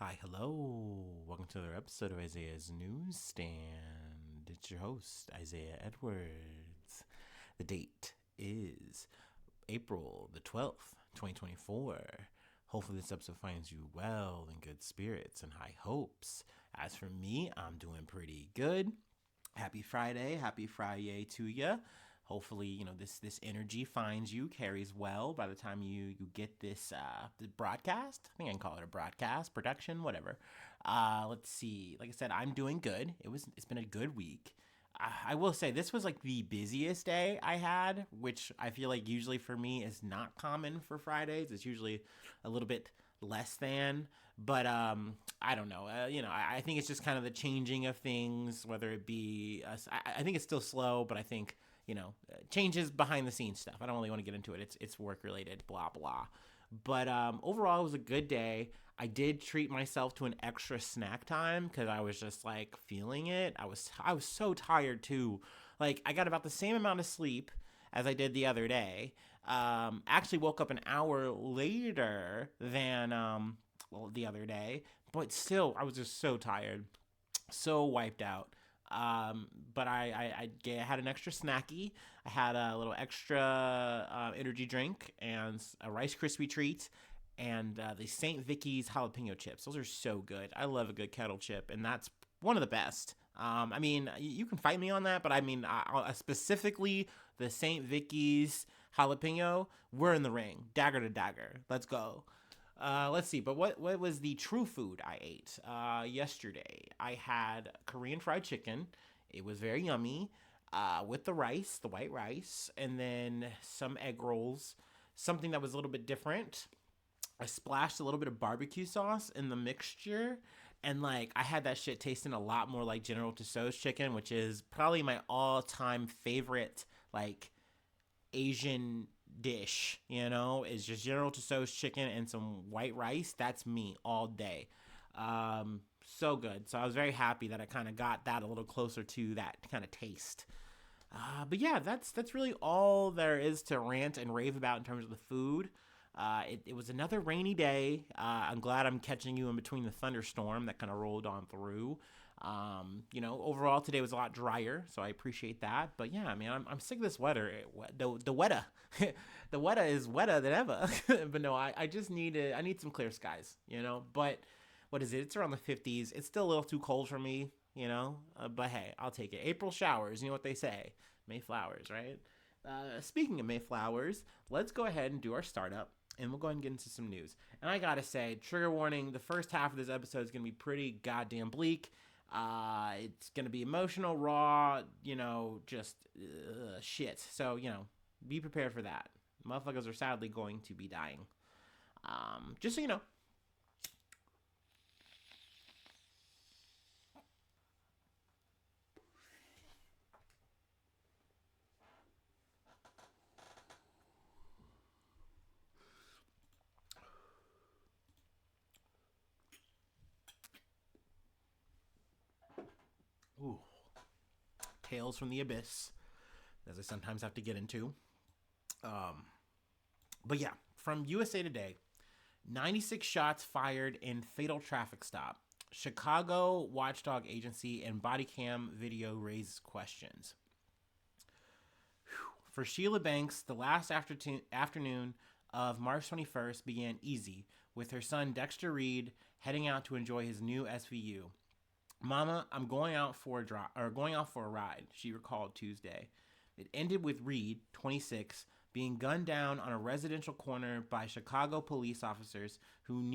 Hi, hello. Welcome to another episode of Isaiah's Newsstand. It's your host, Isaiah Edwards. The date is April the 12th, 2024. Hopefully, this episode finds you well, in good spirits, and high hopes. As for me, I'm doing pretty good. Happy Friday to you. Hopefully, this energy finds you, carries well by the time you get this broadcast. I think I can call it a broadcast, production, whatever. Let's see. Like I said, I'm doing good. It's been a good week. I will say this was like the busiest day I had, which I feel like usually for me is not common for Fridays. It's usually a little bit less than, but I don't know. I think it's just kind of the changing of things, whether it be I think it's still slow, but I think changes behind the scenes stuff. I don't really want to get into it. It's work related, blah blah. But overall, it was a good day. I did treat myself to an extra snack time because I was just like feeling it. I was so tired too. Like I got about the same amount of sleep as I did the other day. Actually woke up an hour later than the other day, but still I was just so tired, so wiped out. But I had an extra snacky. I had a little extra energy drink and a Rice Krispie treat and the St. Vicky's jalapeno chips. Those are so good. I love a good kettle chip, and that's one of the best. I mean, you can fight me on that, but I mean, specifically the St. Vicky's jalapeno, we're in the ring, dagger to dagger. Let's go. Let's see, but what was the true food I ate yesterday? I had Korean fried chicken. It was very yummy with the rice, the white rice, and then some egg rolls. Something that was a little bit different. I splashed a little bit of barbecue sauce in the mixture, and like I had that shit tasting a lot more like General Tso's chicken, which is probably my all-time favorite like Asian dish, is just General Tso's chicken and some white rice. That's me all day. So good. So I was very happy that I kind of got that a little closer to that kind of taste. But yeah, that's really all there is to rant and rave about in terms of the food. It was another rainy day. I'm glad I'm catching you in between the thunderstorm that kind of rolled on through. Overall today was a lot drier, so I appreciate that. But yeah, I mean, I'm sick of this weather. The weather, the weather is wetter than ever. But no, I just I need some clear skies. But what is it? It's around the 50s. It's still a little too cold for me. But hey, I'll take it. April showers. You know what they say? May flowers, right? Speaking of Mayflowers, let's go ahead and do our startup. And we'll go ahead and get into some news. And I gotta say, trigger warning, the first half of this episode is gonna be pretty goddamn bleak. It's gonna be emotional, raw, just shit. So, be prepared for that. Motherfuckers are sadly going to be dying. Just so you know. Ooh. Tales from the Abyss, as I sometimes have to get into. But yeah, from USA Today, 96 shots fired in fatal traffic stop. Chicago watchdog agency and body cam video raises questions. For Sheila Banks, the last afternoon of March 21st began easy, with her son Dexter Reed heading out to enjoy his new SVU. Mama, I'm going out for a ride, she recalled Tuesday. It ended with Reed, 26, being gunned down on a residential corner by Chicago police officers who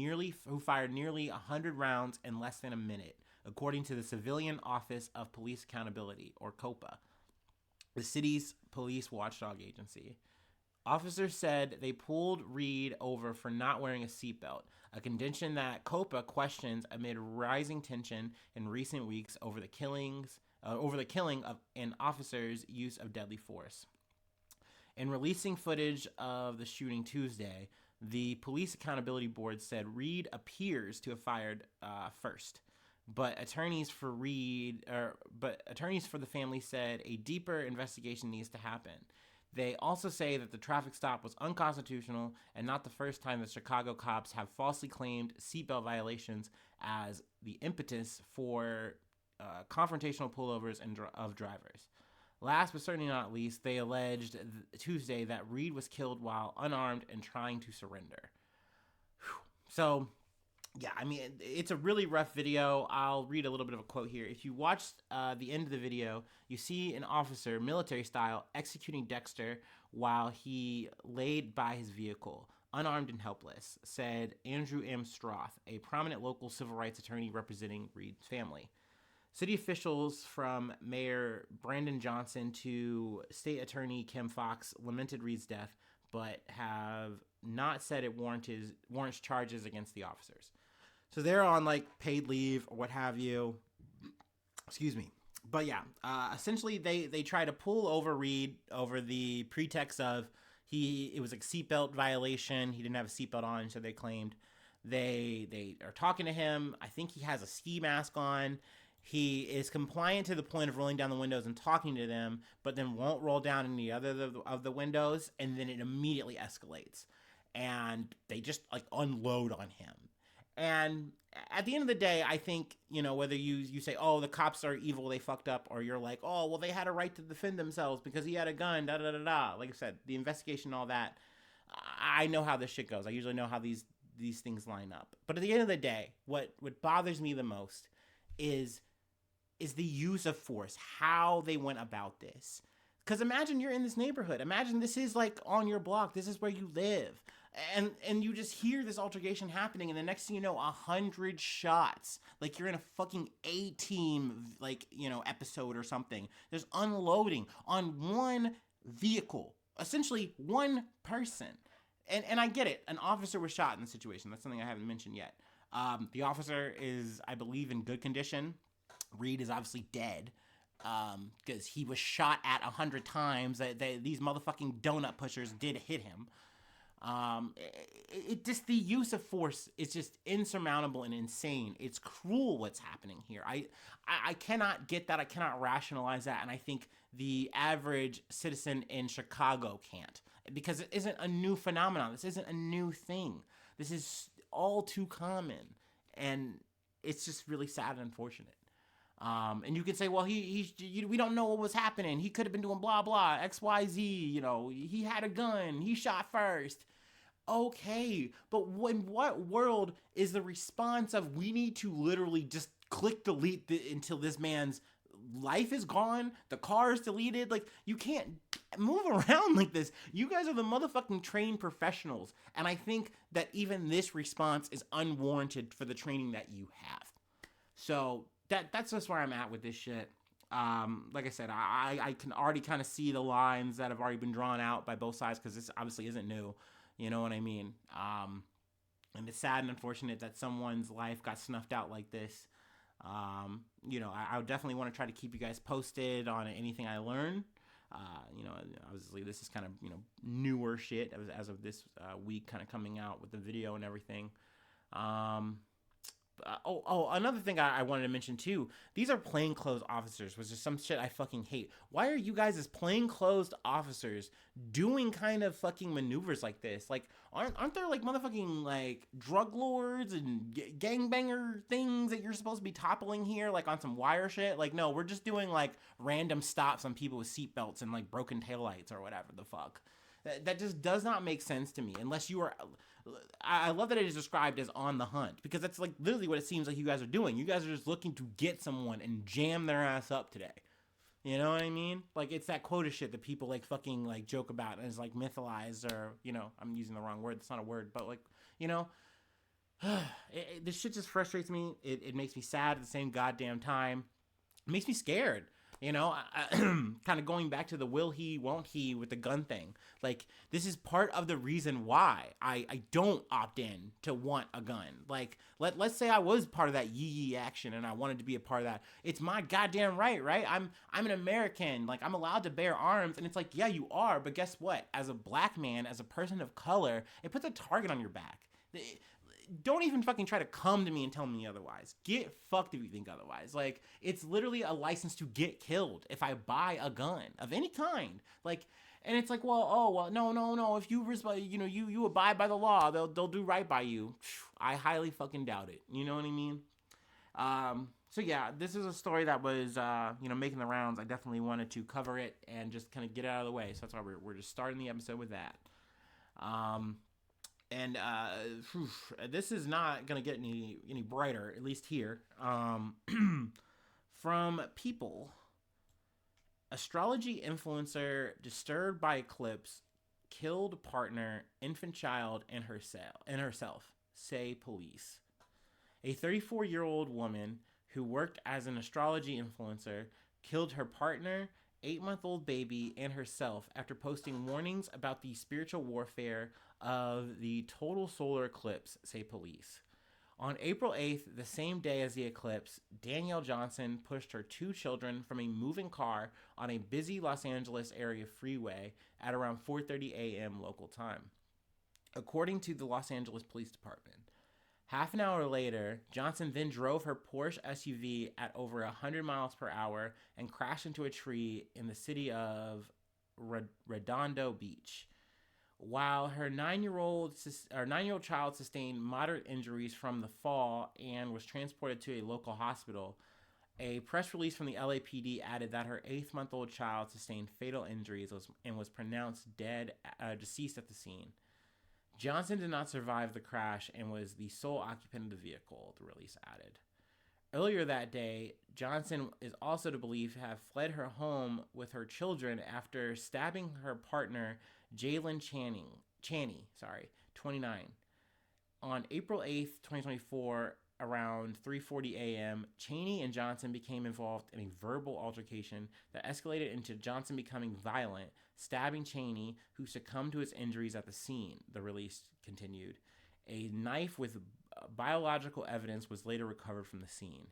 fired nearly 100 rounds in less than a minute, according to the Civilian Office of Police Accountability, or COPA, the city's police watchdog agency. Officers said they pulled Reed over for not wearing a seatbelt, a condition that COPA questions amid rising tension in recent weeks over the killing of an officer's use of deadly force. In releasing footage of the shooting Tuesday, the Police Accountability Board said Reed appears to have fired first. But attorneys for the family said a deeper investigation needs to happen. They also say that the traffic stop was unconstitutional and not the first time that Chicago cops have falsely claimed seatbelt violations as the impetus for confrontational pullovers of drivers. Last but certainly not least, they alleged Tuesday that Reed was killed while unarmed and trying to surrender. Whew. So, yeah, I mean, it's a really rough video. I'll read a little bit of a quote here. If you watch the end of the video, you see an officer, military style, executing Dexter while he laid by his vehicle, unarmed and helpless, said Andrew M. Stroth, a prominent local civil rights attorney representing Reed's family. City officials from Mayor Brandon Johnson to State Attorney Kim Foxx lamented Reed's death, but have not said it warrants charges against the officers. So they're on like paid leave or what have you. Excuse me. But yeah, essentially they try to pull over Reed over the pretext of it was a seatbelt violation. He didn't have a seatbelt on, so they claimed. They are talking to him. I think he has a ski mask on. He is compliant to the point of rolling down the windows and talking to them, but then won't roll down any other of the windows, and then it immediately escalates. And they just like unload on him. And at the end of the day, I think, you know, whether you say, oh, the cops are evil, they fucked up, or you're like, oh, well, they had a right to defend themselves because he had a gun, da-da-da-da. Like I said, the investigation, all that, I know how this shit goes. I usually know how these things line up. But at the end of the day, what bothers me the most is the use of force, how they went about this. Because imagine you're in this neighborhood. Imagine this is like on your block. This is where you live. And you just hear this altercation happening, and the next thing you know, 100 shots. Like you're in a fucking A-Team, like, you know, episode or something. There's unloading on one vehicle. Essentially, one person. And I get it. An officer was shot in the situation. That's something I haven't mentioned yet. The officer is, I believe, in good condition. Reed is obviously dead because he was shot at 100 times. These motherfucking donut pushers did hit him. It just, the use of force is just insurmountable and insane. It's cruel what's happening here. I cannot get that. I cannot rationalize that. And I think the average citizen in Chicago can't, because it isn't a new phenomenon. This isn't a new thing. This is all too common. And it's just really sad and unfortunate. And you can say, well, we don't know what was happening. He could have been doing blah, blah, X, Y, Z, you know, he had a gun, he shot first. Okay, but in what world is the response of we need to literally just click delete until this man's life is gone, the car is deleted? Like, you can't move around like this. You guys are the motherfucking trained professionals. And I think that even this response is unwarranted for the training that you have. So that's just where I'm at with this shit. Like I said, I can already kind of see the lines that have already been drawn out by both sides, because this obviously isn't new. You know what I mean? And it's sad and unfortunate that someone's life got snuffed out like this. You know, I would definitely want to try to keep you guys posted on anything I learn. You know, obviously this is kind of, you know, newer shit as of this week, kind of coming out with the video and everything. Another thing I wanted to mention too. These are plainclothes officers, which is some shit I fucking hate. Why are you guys as plainclothes officers doing kind of fucking maneuvers like this? Like, aren't there like motherfucking like drug lords and gangbanger things that you're supposed to be toppling here, like on some wire shit? Like, no, we're just doing like random stops on people with seatbelts and like broken taillights or whatever the fuck. That just does not make sense to me, unless you are. I love that it is described as on the hunt, because that's like literally what it seems like you guys are doing. You guys are just looking to get someone and jam their ass up today. You know what I mean? Like, it's that quota shit that people like fucking like joke about and is like mytholized, or, you know, I'm using the wrong word. That's not a word, but like, you know, this shit just frustrates me. It makes me sad at the same goddamn time. It makes me scared. You know, kind of going back to the will he, won't he with the gun thing. Like, this is part of the reason why I don't opt in to want a gun. Like, let's say I was part of that yee action and I wanted to be a part of that. It's my goddamn right? I'm an American. Like, I'm allowed to bear arms. And it's like, yeah, you are. But guess what? As a black man, as a person of color, it puts a target on your back. Don't even fucking try to come to me and tell me otherwise. Get fucked if you think otherwise. Like, it's literally a license to get killed if I buy a gun of any kind. Like, And it's like, well, oh, well, no. If you, you abide by the law, they'll do right by you. I highly fucking doubt it. You know what I mean? So yeah, this is a story that was, making the rounds. I definitely wanted to cover it and just kind of get it out of the way. So that's why we're just starting the episode with that. This is not gonna get any brighter, at least here. From People, astrology influencer disturbed by eclipse, killed partner, infant child, and herself, say police. A 34-year-old woman who worked as an astrology influencer killed her partner, 8-month-old baby, and herself after posting warnings about the spiritual warfare of the total solar eclipse, say police. On April 8th, the same day as the eclipse, Danielle Johnson pushed her 2 children from a moving car on a busy Los Angeles area freeway at around 4:30 a.m. local time, according to the Los Angeles Police Department. Half an hour later, Johnson then drove her Porsche SUV at over 100 miles per hour and crashed into a tree in the city of Redondo Beach. While her 9-year-old child sustained moderate injuries from the fall and was transported to a local hospital, a press release from the LAPD added that her 8-month-old child sustained fatal injuries and was pronounced deceased at the scene. Johnson did not survive the crash and was the sole occupant of the vehicle, the release added. Earlier that day, Johnson is also to believe to have fled her home with her children after stabbing her partner, Jalen Chaney, 29. On April 8th, 2024, around 3:40 a.m., Chaney and Johnson became involved in a verbal altercation that escalated into Johnson becoming violent, stabbing Chaney, who succumbed to his injuries at the scene, the release continued. A knife with biological evidence was later recovered from the scene.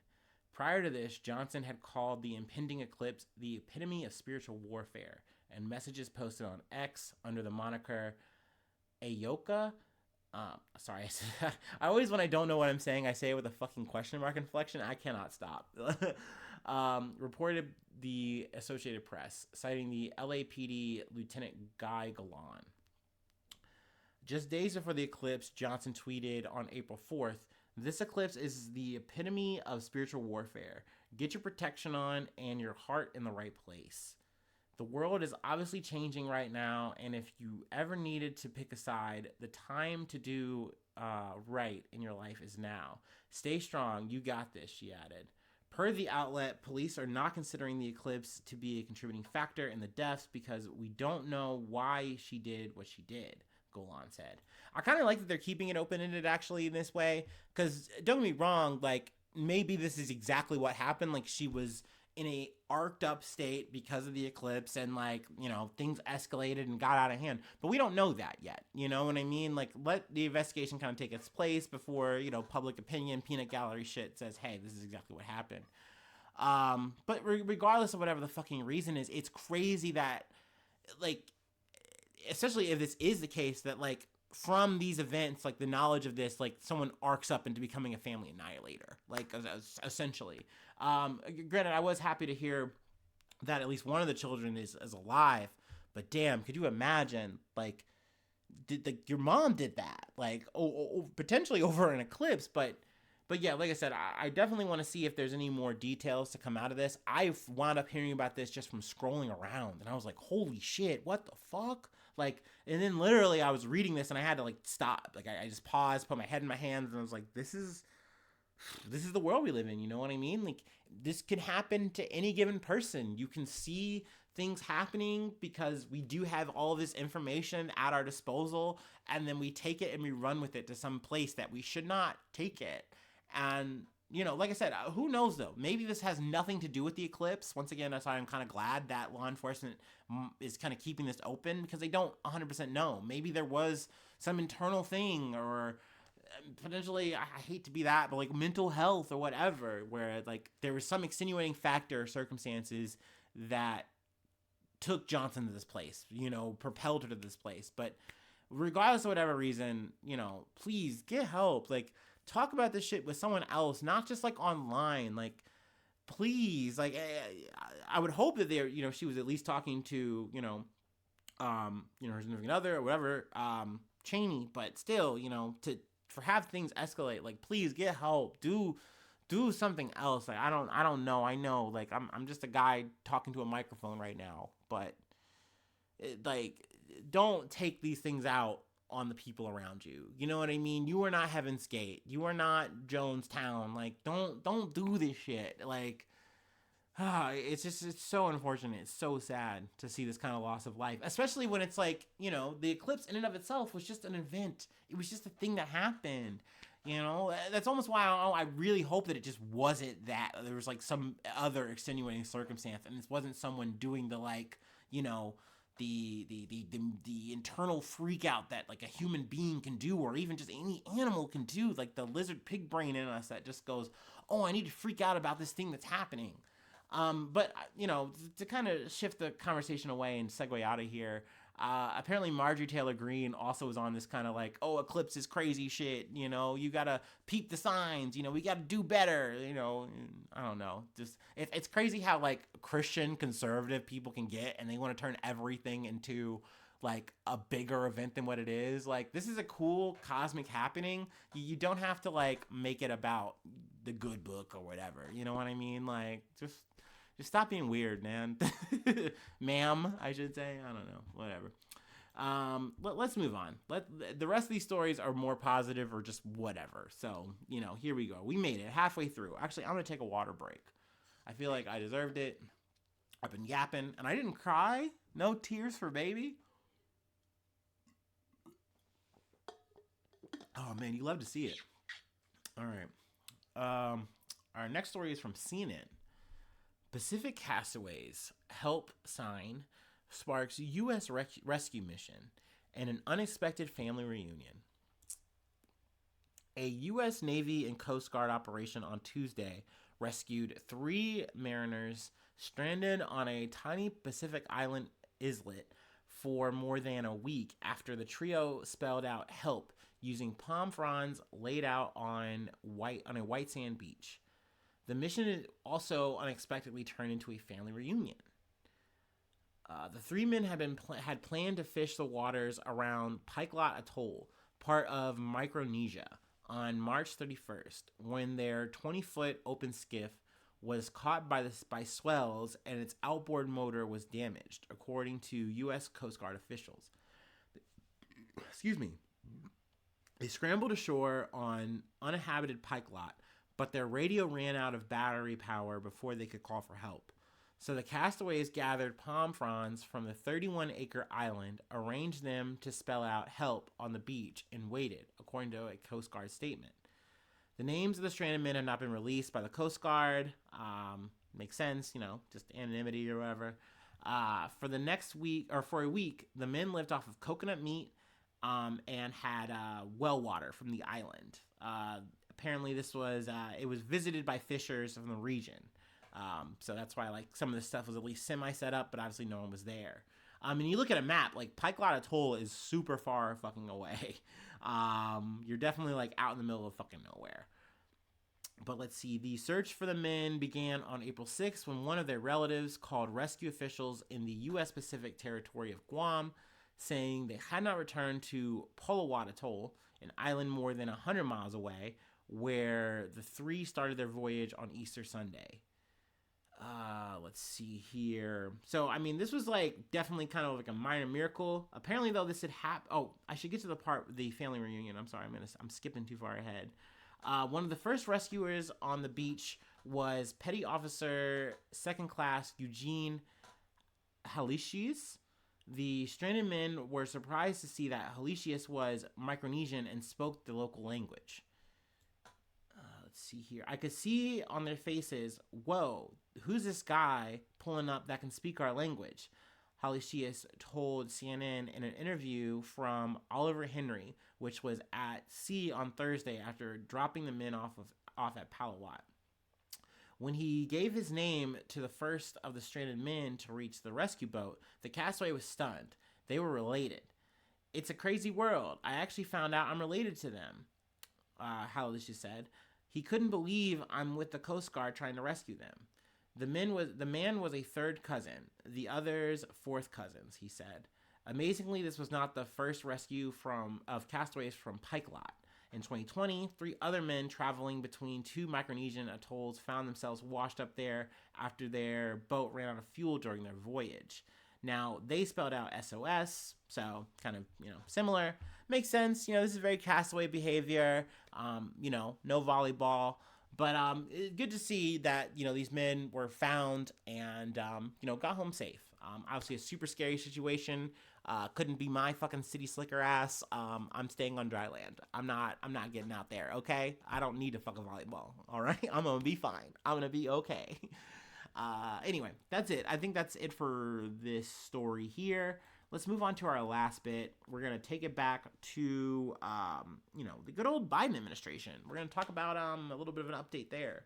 Prior to this, Johnson had called the impending eclipse the epitome of spiritual warfare, and messages posted on X under the moniker Ayoka. I always, when I don't know what I'm saying, I say it with a fucking question mark inflection. I cannot stop. Reported the Associated Press, citing the LAPD Lieutenant Guy Galan. Just days before the eclipse, Johnson tweeted on April 4th, "This eclipse is the epitome of spiritual warfare. Get your protection on and your heart in the right place. The world is obviously changing right now, and if you ever needed to pick a side, the time to do right in your life is now. Stay strong. You got this," she added. Per the outlet, police are not considering the eclipse to be a contributing factor in the deaths because we don't know why she did what she did, Golan said. I kind of like that they're keeping it open-ended actually in this way, because don't get me wrong, like, maybe this is exactly what happened. Like, she was in a arced up state because of the eclipse and, like, you know, things escalated and got out of hand, but we don't know that yet. You know what I mean? Like, let the investigation kind of take its place before, you know, public opinion, peanut gallery shit says, hey, this is exactly what happened. But regardless of whatever the fucking reason is, it's crazy that, like, especially if this is the case, that, like, from these events, like, the knowledge of this, like, someone arcs up into becoming a family annihilator, like, essentially. Granted, I was happy to hear that at least one of the children is alive, but damn, could you imagine, like, your mom did that, like, potentially over an eclipse, but yeah, like I said, I definitely want to see if there's any more details to come out of this. I wound up hearing about this just from scrolling around, and I was like, holy shit, what the fuck? Like, and then literally I was reading this and I had to, like, stop. Like, I just paused, put my head in my hands, and I was like, this is the world we live in, you know what I mean? Like, this can happen to any given person. You can see things happening because we do have all this information at our disposal, and then we take it and we run with it to some place that we should not take it. And, you know, like I said, who knows, though? Maybe this has nothing to do with the eclipse. Once again, that's why I'm kind of glad that law enforcement is kind of keeping this open, because they don't 100% know. Maybe there was some internal thing, or potentially, I hate to be that, but, like, mental health or whatever, where, like, there was some extenuating factor or circumstances that took Johnson to this place, you know, propelled her to this place. But regardless of whatever reason, you know, please get help. Like, talk about this shit with someone else, not just, like, online. Like, please, like, I would hope that they're, you know, she was at least talking to, you know, her significant other or whatever, Cheney, but still, for have things escalate, like, please get help, do something else. Like, I don't know. I know, like, I'm just a guy talking to a microphone right now, but like, don't take these things out on the people around you. You know what I mean? You are not Heaven's Gate. You are not Jonestown. Like, don't do this shit. Like, it's so unfortunate. It's so sad to see this kind of loss of life, especially when it's like, the eclipse in and of itself was just an event. It was just a thing that happened. That's almost why I really hope that it just wasn't that. There was like some other extenuating circumstance, and this wasn't someone doing the, like, the internal freak out that, like, a human being can do, or even just any animal can do, like the lizard pig brain in us that just goes, oh, I need to freak out about this thing that's happening. But to kind of shift the conversation away and segue out of here, apparently Marjorie Taylor Greene also was on this kind of like, oh, eclipse is crazy shit, you gotta peep the signs, we gotta do better, I don't know, just it's crazy how, like, Christian conservative people can get, and they want to turn everything into like a bigger event than what it is. Like, this is a cool cosmic happening. You don't have to, like, make it about the good book or whatever, you know what I mean? Like, just stop being weird, man. Ma'am, I should say. I don't know. Whatever. Let's move on. The rest of these stories are more positive or just whatever. So, here we go. We made it halfway through. Actually, I'm going to take a water break. I feel like I deserved it. I've been yapping, and I didn't cry. No tears for baby. Oh, man, you love to see it. All right. Our next story is from CNN. Pacific castaways help sign sparks U.S. rescue mission and an unexpected family reunion. A U.S. Navy and Coast Guard operation on Tuesday rescued 3 mariners stranded on a tiny Pacific island islet for more than a week after the trio spelled out help using palm fronds laid out on a white sand beach. The mission also unexpectedly turned into a family reunion. The 3 men had planned to fish the waters around Pikelot Atoll, part of Micronesia, on March 31st, when their 20-foot open skiff was caught by swells and its outboard motor was damaged, according to U.S. Coast Guard officials. Excuse me. They scrambled ashore on uninhabited Pikelot, but their radio ran out of battery power before they could call for help. So the castaways gathered palm fronds from the 31-acre island, arranged them to spell out help on the beach, and waited, according to a Coast Guard statement. The names of the stranded men have not been released by the Coast Guard. Makes sense, just anonymity or whatever. For a week, the men lived off of coconut meat and had well water from the island. Apparently this was, it was visited by fishers from the region. So that's why, like, some of this stuff was at least semi-set up, but obviously no one was there. And you look at a map, like, Pikelot Atoll is super far fucking away. You're definitely, like, out in the middle of fucking nowhere. But let's see. The search for the men began on April 6th when one of their relatives called rescue officials in the U.S. Pacific territory of Guam, saying they had not returned to Pikelot Atoll, an island more than 100 miles away, where the 3 started their voyage on Easter Sunday. Let's see here. So, this was, like, definitely kind of like a minor miracle. Apparently, though, this had happened. Oh, I should get to the part, the family reunion. I'm sorry, I'm skipping too far ahead. One of the first rescuers on the beach was Petty Officer 2nd Class Eugene Halicius. The stranded men were surprised to see that Halicius was Micronesian and spoke the local language. Let's see here. I could see on their faces, whoa, who's this guy pulling up that can speak our language? Halicius told CNN in an interview from Oliver Henry, which was at sea on Thursday after dropping the men off at Pikelot. When he gave his name to the first of the stranded men to reach the rescue boat, the castaway was stunned. They were related. It's a crazy world. I actually found out I'm related to them, Halicius said. He couldn't believe I'm with the Coast Guard trying to rescue them. The man was a 3rd cousin, the others 4th cousins, he said. Amazingly, this was not the first rescue of castaways from Pikelot. In 2020, three other men traveling between two Micronesian atolls found themselves washed up there after their boat ran out of fuel during their voyage. Now, they spelled out SOS, so kind of, similar. Makes sense. This is very castaway behavior. No volleyball. But good to see that, these men were found and, got home safe. Obviously, a super scary situation. Couldn't be my fucking city slicker ass. I'm staying on dry land. I'm not getting out there, okay? I don't need a fucking volleyball, all right? I'm gonna be fine. I'm gonna be okay. Anyway, that's it. I think that's it for this story here. Let's move on to our last bit. We're going to take it back to, the good old Biden administration. We're going to talk about a little bit of an update there.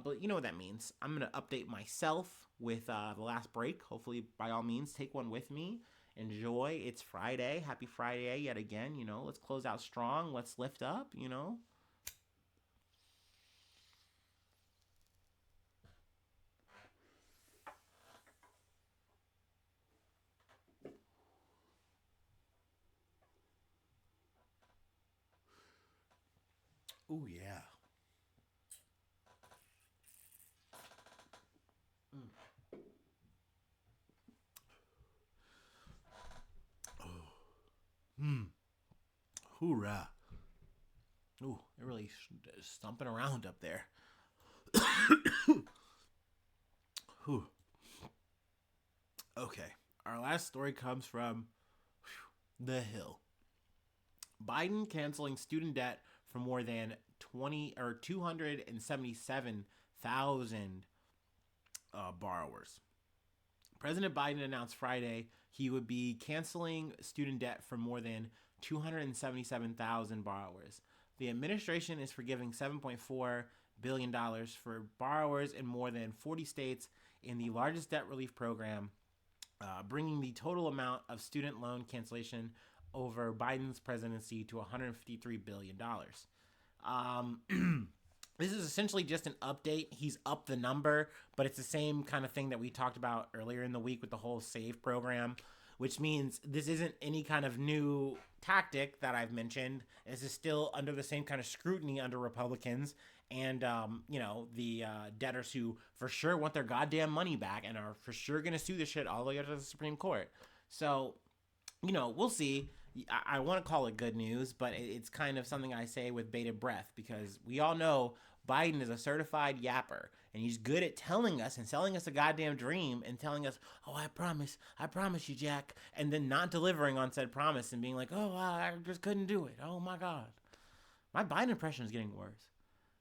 But you know what that means. I'm going to update myself with the last break. Hopefully, by all means, take one with me. Enjoy. It's Friday. Happy Friday yet again. Let's close out strong. Let's lift up, Oh, yeah. Hoorah. Ooh, they're really stomping around up there. Whew. Okay. Our last story comes from The Hill. Biden canceling student debt for more than 277,000 borrowers. President Biden announced Friday he would be canceling student debt for more than 277,000 borrowers. The administration is forgiving $7.4 billion for borrowers in more than 40 states in the largest debt relief program, bringing the total amount of student loan cancellation over Biden's presidency to $153 billion. This is essentially just an update. He's upped the number, but it's the same kind of thing that we talked about earlier in the week with the whole SAVE program, which means this isn't any kind of new tactic that I've mentioned. This is still under the same kind of scrutiny under Republicans and, the debtors who for sure want their goddamn money back and are for sure going to sue this shit all the way up to the Supreme Court. So, we'll see. I want to call it good news, but it's kind of something I say with bated breath because we all know Biden is a certified yapper and he's good at telling us and selling us a goddamn dream and telling us, oh, I promise you, Jack, and then not delivering on said promise and being like, oh, I just couldn't do it. Oh my God. My Biden impression is getting worse.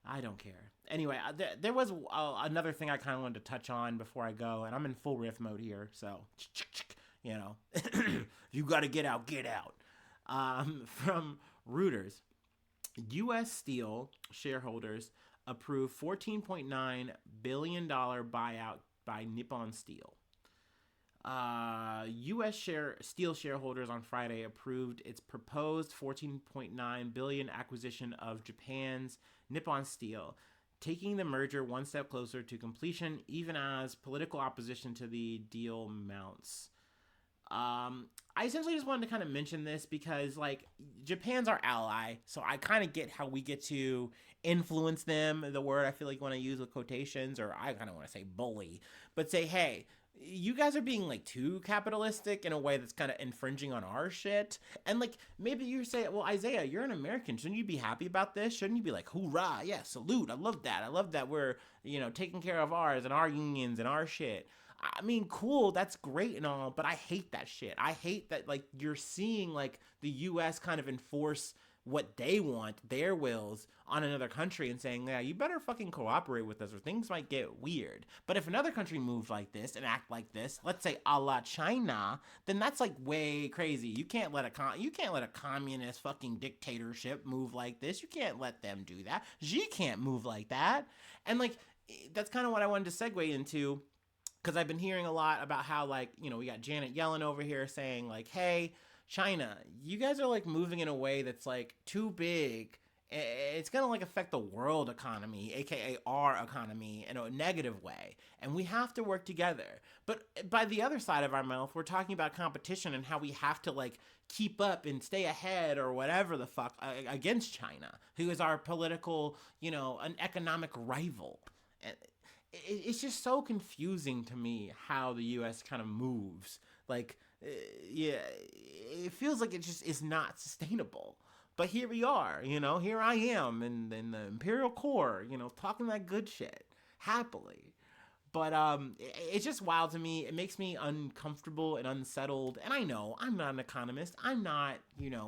I don't care. Anyway, there was another thing I kind of wanted to touch on before I go, and I'm in full riff mode here, so, you got to get out, get out. From Reuters, U.S. Steel shareholders approved $14.9 billion buyout by Nippon Steel. U.S. Steel shareholders on Friday approved its proposed $14.9 billion acquisition of Japan's Nippon Steel, taking the merger one step closer to completion, even as political opposition to the deal mounts. I essentially just wanted to kind of mention this because, Japan's our ally, so I kind of get how we get to influence them, the word I feel like you want to use with quotations, or I kind of want to say bully, but say, hey, you guys are being, too capitalistic in a way that's kind of infringing on our shit, and, maybe you say, well, Isaiah, you're an American, shouldn't you be happy about this? Shouldn't you be like, hoorah, yeah, salute, I love that we're, taking care of ours and our unions and our shit. I mean, cool, that's great and all, but I hate that shit. I hate that, you're seeing, the U.S. kind of enforce what they want, their wills, on another country and saying, yeah, you better fucking cooperate with us or things might get weird. But if another country moves like this and act like this, let's say a la China, then that's, way crazy. You can't let a communist fucking dictatorship move like this. You can't let them do that. Xi can't move like that. And, that's kind of what I wanted to segue into. Because I've been hearing a lot about how, we got Janet Yellen over here saying, hey, China, you guys are, moving in a way that's, too big it's gonna like affect the world economy, aka our economy, in a negative way, and we have to work together. But by the other side of our mouth, we're talking about competition and how we have to like keep up and stay ahead or whatever the fuck against China, who is our political, an economic rival. And it's just so confusing to me how the U.S. kind of moves. Like, yeah, it feels like it just is not sustainable. But here we are, here I am in the Imperial Core, talking that good shit happily. But it's just wild to me. It makes me uncomfortable and unsettled. And I know I'm not an economist. I'm not,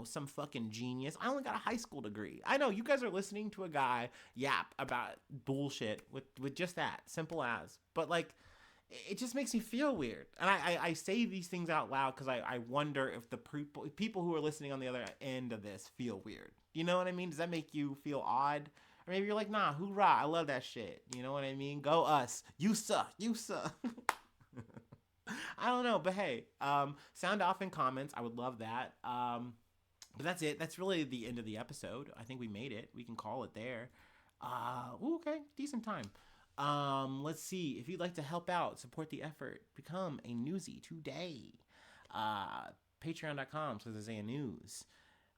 some fucking genius. I only got a high school degree. I know you guys are listening to a guy yap about bullshit with just that, simple as. But like, it just makes me feel weird. And I say these things out loud because I wonder if the people who are listening on the other end of this feel weird. You know what I mean? Does that make you feel odd? Or maybe you're like, nah, hoorah, I love that shit. You know what I mean? Go us. You suck. You suck. I don't know, but hey, sound off in comments. I would love that. But that's it. That's really the end of the episode. I think we made it. We can call it there. Okay, decent time. Let's see. If you'd like to help out, support the effort, become a newsie today. Patreon.com / Isaiah News.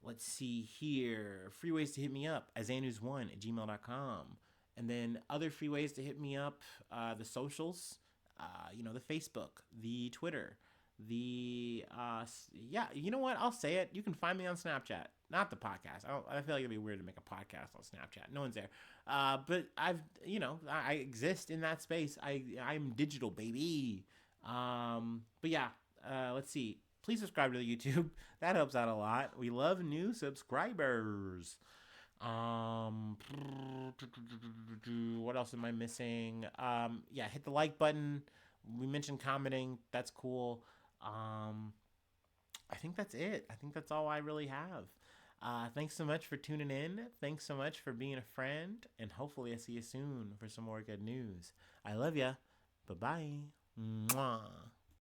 Let's see here. Free ways to hit me up, IsaiahNews1@gmail.com. And then other free ways to hit me up, the socials, the Facebook, the Twitter, you know what? I'll say it. You can find me on Snapchat, not the podcast. I feel like it'd be weird to make a podcast on Snapchat. No one's there. But I exist in that space. I'm digital, baby. But yeah, let's see. Please subscribe to the YouTube. That helps out a lot. We love new subscribers. What else am I missing? Hit the like button. We mentioned commenting. That's cool. I think that's it. I think that's all I really have. Thanks so much for tuning in. Thanks so much for being a friend. And hopefully I see you soon for some more good news. I love ya. Bye-bye. Mwah.